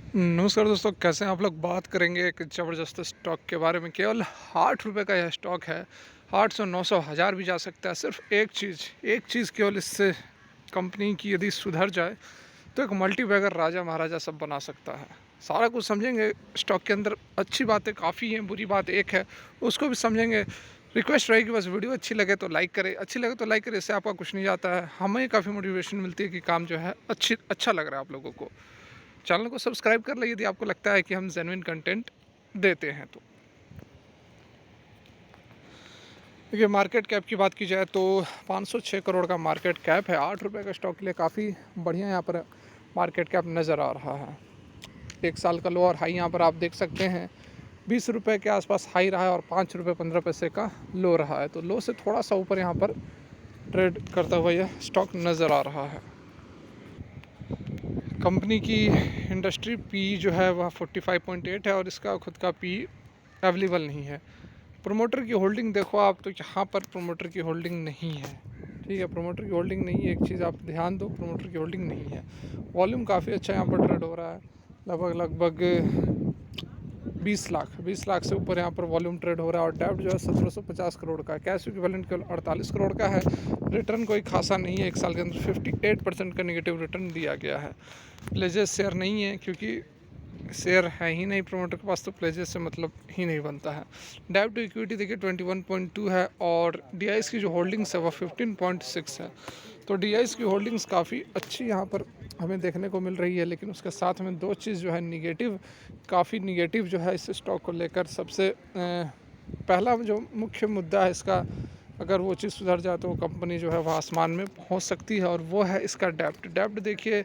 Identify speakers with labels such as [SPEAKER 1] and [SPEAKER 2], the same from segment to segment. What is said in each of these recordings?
[SPEAKER 1] नमस्कार दोस्तों, कैसे हैं आप लोग। बात करेंगे एक ज़बरदस्त स्टॉक के बारे में। केवल 8 रुपये का यह स्टॉक है। 800, 900, 1000 भी जा सकता है। सिर्फ एक चीज़ केवल इससे कंपनी की यदि सुधर जाए तो एक मल्टीबैगर राजा महाराजा सब बना सकता है। सारा कुछ समझेंगे स्टॉक के अंदर। अच्छी बातें काफ़ी हैं, बुरी बात एक है, उसको भी समझेंगे। रिक्वेस्ट रहेगी बस, वीडियो अच्छी लगे तो लाइक करें, अच्छी लगे तो लाइक करें, इससे आपका कुछ नहीं जाता है, हमें काफ़ी मोटिवेशन मिलती है कि काम जो है अच्छा लग रहा है आप लोगों को। चैनल को सब्सक्राइब कर लें यदि आपको लगता है कि हम जेन्युइन कंटेंट देते हैं तो। देखिए, मार्केट कैप की बात की जाए तो 506 करोड़ का मार्केट कैप है। 8 रुपये का स्टॉक के लिए काफ़ी बढ़िया यहाँ पर मार्केट कैप नज़र आ रहा है। एक साल का लो और हाई यहाँ पर आप देख सकते हैं। 20 रुपये के आसपास हाई रहा है और 5 रुपये 15 पैसे का लो रहा है। तो लो से थोड़ा सा ऊपर यहाँ पर ट्रेड करता हुआ यह स्टॉक नज़र आ रहा है। कंपनी की इंडस्ट्री पी जो है वह 45.8 है और इसका खुद का पी अवेलेबल नहीं है। प्रोमोटर की होल्डिंग देखो आप, तो यहाँ पर प्रोमोटर की होल्डिंग नहीं है। ठीक है, प्रोमोटर की होल्डिंग नहीं है, एक चीज़ आप ध्यान दो, प्रोमोटर की होल्डिंग नहीं है। वॉल्यूम काफ़ी अच्छा यहाँ पर ट्रेड हो रहा है। लगभग 20 लाख से ऊपर यहाँ पर वॉल्यूम ट्रेड हो रहा है और डेब्ट जो है 1750 करोड़ का है। कैश इक्विवेलेंट केवल 48 करोड़ का है। रिटर्न कोई खासा नहीं है, एक साल के अंदर 58% का नेगेटिव रिटर्न दिया गया है। प्लेजेस शेयर नहीं है क्योंकि शेयर है ही नहीं प्रोमोटर के पास, तो प्लेजेस से मतलब ही नहीं बनता है। डेब्ट टू इक्विटी देखिए 21.2 है और डीआईएस की जो होल्डिंग्स है वह 15.6 है। तो डीआईएस की होल्डिंग्स काफ़ी अच्छी यहाँ पर हमें देखने को मिल रही है। लेकिन उसके साथ में दो चीज़ जो है निगेटिव, काफ़ी निगेटिव जो है इस स्टॉक को लेकर। सबसे पहला जो मुख्य मुद्दा है इसका, अगर वो चीज़ सुधर जाए तो कंपनी जो है वह आसमान में पहुंच सकती है, और वो है इसका डेब्ट देखिए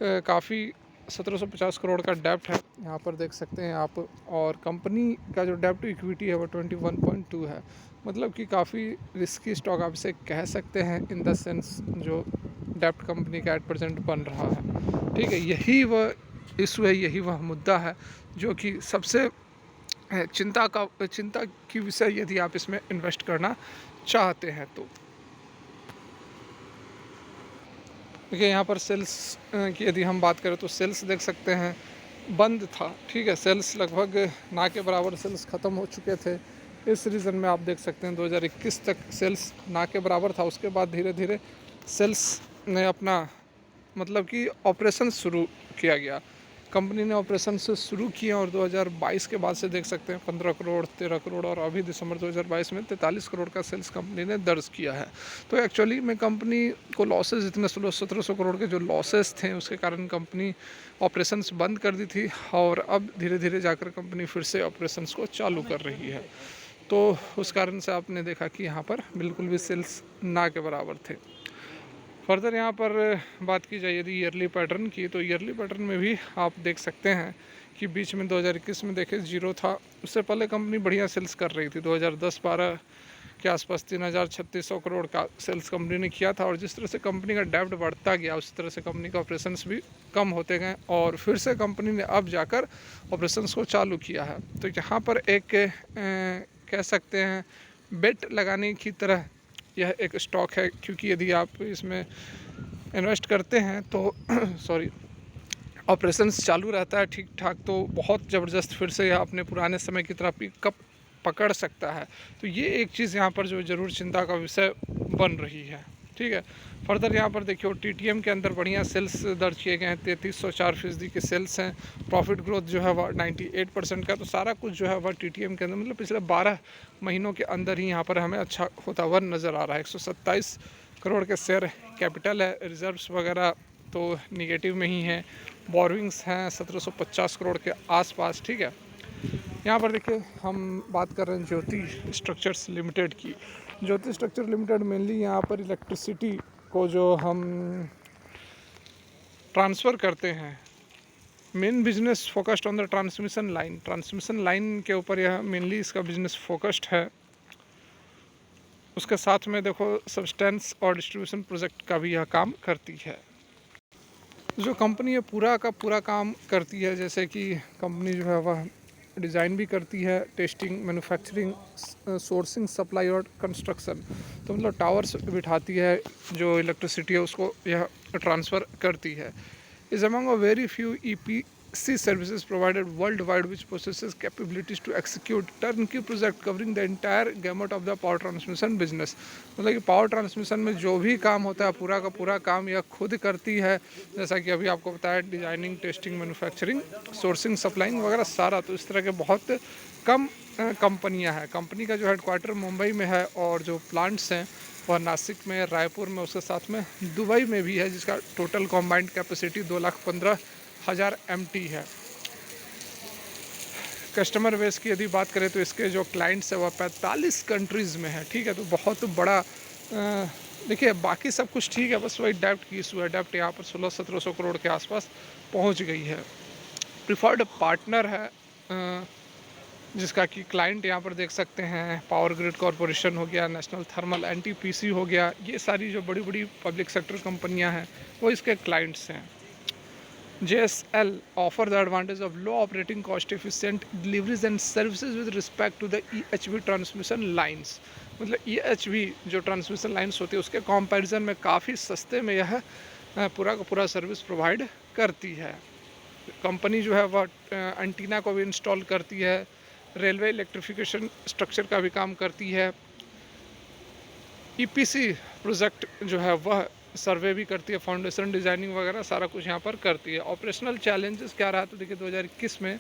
[SPEAKER 1] काफ़ी 1750 करोड़ का डेब्ट है, यहाँ पर देख सकते हैं आप। और कंपनी का जो डेब्ट टू इक्विटी है वो 21.2 है। मतलब कि काफ़ी रिस्की स्टॉक आप इसे कह सकते हैं, इन द सेंस जो डेब्ट कंपनी का 8% बन रहा है। ठीक है, यही वह इशू है, यही वह मुद्दा है जो कि सबसे चिंता की विषय यदि आप इसमें इन्वेस्ट करना चाहते हैं तो। देखिए, यहाँ पर सेल्स की यदि हम बात करें तो सेल्स देख सकते हैं बंद था। ठीक है, सेल्स लगभग ना के बराबर सेल्स ख़त्म हो चुके थे। इस रीज़न में आप देख सकते हैं 2021 तक सेल्स ना के बराबर था। उसके बाद धीरे धीरे सेल्स ने अपना मतलब कि ऑपरेशन शुरू किया गया। कंपनी ने ऑपरेशन से शुरू किया और 2022 के बाद से देख सकते हैं 15 करोड़, 13 करोड़ और अभी दिसंबर 2022 में 43 करोड़ का सेल्स कंपनी ने दर्ज किया है। तो एक्चुअली में कंपनी को लॉसेस इतने 1700 करोड़ के जो लॉसेस थे उसके कारण कंपनी ऑपरेशंस बंद कर दी थी, और अब धीरे धीरे जाकर कंपनी फिर से ऑपरेशंस को चालू कर रही है। तो उस कारण से आपने देखा कि यहाँ पर बिल्कुल भी सेल्स ना के बराबर थे। फर्दर यहाँ पर बात की जाए यदि ईयरली पैटर्न की, तो ईयरली पैटर्न में भी आप देख सकते हैं कि बीच में 2021 में देखे जीरो था। उससे पहले कंपनी बढ़िया सेल्स कर रही थी। 2010-12 के आसपास 3600 करोड़ का सेल्स कंपनी ने किया था। और जिस तरह से कंपनी का डेब्ट बढ़ता गया उस तरह से कंपनी का ऑपरेशंस भी कम होते गए, और फिर से कंपनी ने अब जाकर ऑपरेशंस को चालू किया है। तो यहाँ पर एक कह सकते हैं बेट लगाने की तरह यह एक स्टॉक है, क्योंकि यदि आप इसमें इन्वेस्ट करते हैं तो सॉरी, ऑपरेशंस चालू रहता है ठीक ठाक, तो बहुत ज़बरदस्त फिर से यह अपने पुराने समय की तरह पिकअप पकड़ सकता है। तो ये एक चीज़ यहाँ पर जो ज़रूर चिंता का विषय बन रही है। ठीक है, फर्दर यहाँ पर देखिए टीटीएम के अंदर बढ़िया सेल्स दर्ज किए गए हैं। 3304% के सेल्स हैं। प्रॉफिट ग्रोथ जो है वह 98% का। तो सारा कुछ जो है वह टीटीएम के अंदर मतलब पिछले 12 महीनों के अंदर ही यहाँ पर हमें अच्छा होता हुआ नज़र आ रहा है। 127 करोड़ के शेयर कैपिटल है। रिजर्व्स वगैरह तो निगेटिव में ही हैं। बोरोइंग्स हैं 1750 करोड़ के आसपास। ठीक है, यहाँ पर देखिए हम बात कर रहे हैं ज्योति स्ट्रक्चर्स लिमिटेड की। ज्योति स्ट्रक्चर लिमिटेड मेनली यहाँ पर इलेक्ट्रिसिटी को जो हम ट्रांसफ़र करते हैं, main business focused on the transmission line के ऊपर यह मेनली इसका बिजनेस फोकस्ड है। उसके साथ में देखो सब्सटेंस और डिस्ट्रीब्यूशन प्रोजेक्ट का भी यह काम करती है। जो कंपनी है पूरा का पूरा काम करती है, जैसे कि कंपनी जो है वह डिज़ाइन भी करती है, टेस्टिंग, मैन्युफैक्चरिंग, सोर्सिंग, सप्लाई और कंस्ट्रक्शन। तो मतलब टावर्स बिठाती है, जो इलेक्ट्रिसिटी है उसको यह ट्रांसफ़र करती है। is among a very few EPC services provided worldwide which possesses capabilities to execute turnkey project covering the entire gamut of the power transmission business। मतलब कि पावर ट्रांसमिशन में जो भी काम होता है पूरा का पूरा काम यह खुद करती है, जैसा कि अभी आपको बताया designing, testing, manufacturing, sourcing, supplying वगैरह सारा। तो इस तरह के बहुत कम कंपनियां हैं। कंपनी का जो हेडक्वार्टर मुंबई में है और जो प्लांट्स हैं वह नासिक में, रायपुर में, उसके साथ में दुबई में भी है, जिसका टोटल कॉम्बाइंड कैपेसिटी 2,15,000 MT है। कस्टमर बेस की यदि बात करें तो इसके जो क्लाइंट्स है वह 45 कंट्रीज़ में है। ठीक है, तो बहुत बड़ा देखिए बाकी सब कुछ ठीक है, बस वही डेप्ट की इशू है। डेप्ट यहाँ पर 1600-1700 करोड़ के आसपास पहुँच गई है। प्रिफर्ड पार्टनर है जिसका कि क्लाइंट यहाँ पर देख सकते हैं पावर ग्रिड कॉरपोरेशन हो गया, नेशनल थर्मल, NTPC हो गया, ये सारी जो बड़ी बड़ी पब्लिक सेक्टर कंपनियाँ हैं वो इसके क्लाइंट्स हैं। JSL offer the advantage of low operating cost, efficient deliveries and services with respect to the EHV transmission lines. मतलब EHV जो ट्रांसमिशन लाइन्स होती है उसके कंपैरिजन में काफ़ी सस्ते में यह पूरा का पूरा सर्विस प्रोवाइड करती है। कंपनी जो है वह एंटीना को भी इंस्टॉल करती है, रेलवे इलेक्ट्रिफिकेशन स्ट्रक्चर का भी काम करती है, EPC प्रोजेक्ट जो है वह सर्वे भी करती है, फाउंडेशन डिज़ाइनिंग वगैरह सारा कुछ यहाँ पर करती है। ऑपरेशनल चैलेंजेस क्या रहा, तो देखिए 2021 में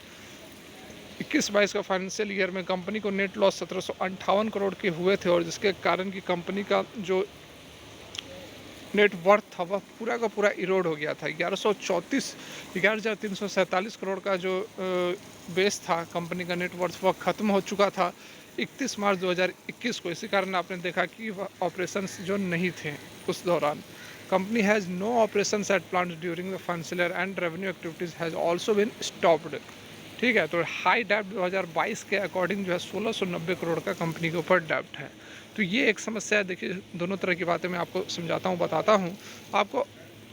[SPEAKER 1] 21-22 का फाइनेंशियल ईयर में कंपनी को नेट लॉस 1758 करोड़ के हुए थे, और जिसके कारण की कंपनी का जो नेट वर्थ था वह पूरा का पूरा इरोड हो गया था। 11,347 करोड़ का जो बेस था कंपनी का नेट वर्थ वह ख़त्म हो चुका था 31 मार्च 2021 को। इसी कारण आपने देखा कि वह ऑपरेशंस जो नहीं थे उस दौरान। Company has no operations at plants during the financial year and revenue activities has also been stopped. ठीक है, तो हाई डेप्ट 2022 के अकॉर्डिंग जो है 1690 करोड़ का कंपनी के ऊपर डेप्ट है। तो ये एक समस्या है। देखिए दोनों तरह की बातें मैं आपको समझाता हूँ, बताता हूँ। आपको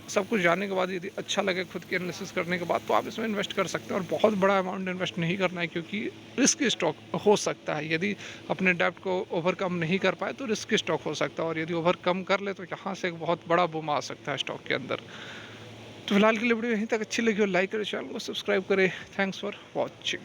[SPEAKER 1] सब कुछ जानने के बाद यदि अच्छा लगे खुद की एनालिसिस करने के बाद तो आप इसमें इन्वेस्ट कर सकते हैं, और बहुत बड़ा अमाउंट इन्वेस्ट नहीं करना है क्योंकि रिस्क स्टॉक हो सकता है। यदि अपने डेप्ट को ओवरकम नहीं कर पाए तो रिस्क स्टॉक हो सकता है, और यदि ओवरकम कर ले तो यहाँ से एक बहुत बड़ा बूम आ सकता है स्टॉक के अंदर। तो फिलहाल के लिए वीडियो यहीं तक अच्छी लगी हो लाइक करें, चैनल को सब्सक्राइब करें। Thanks for watching.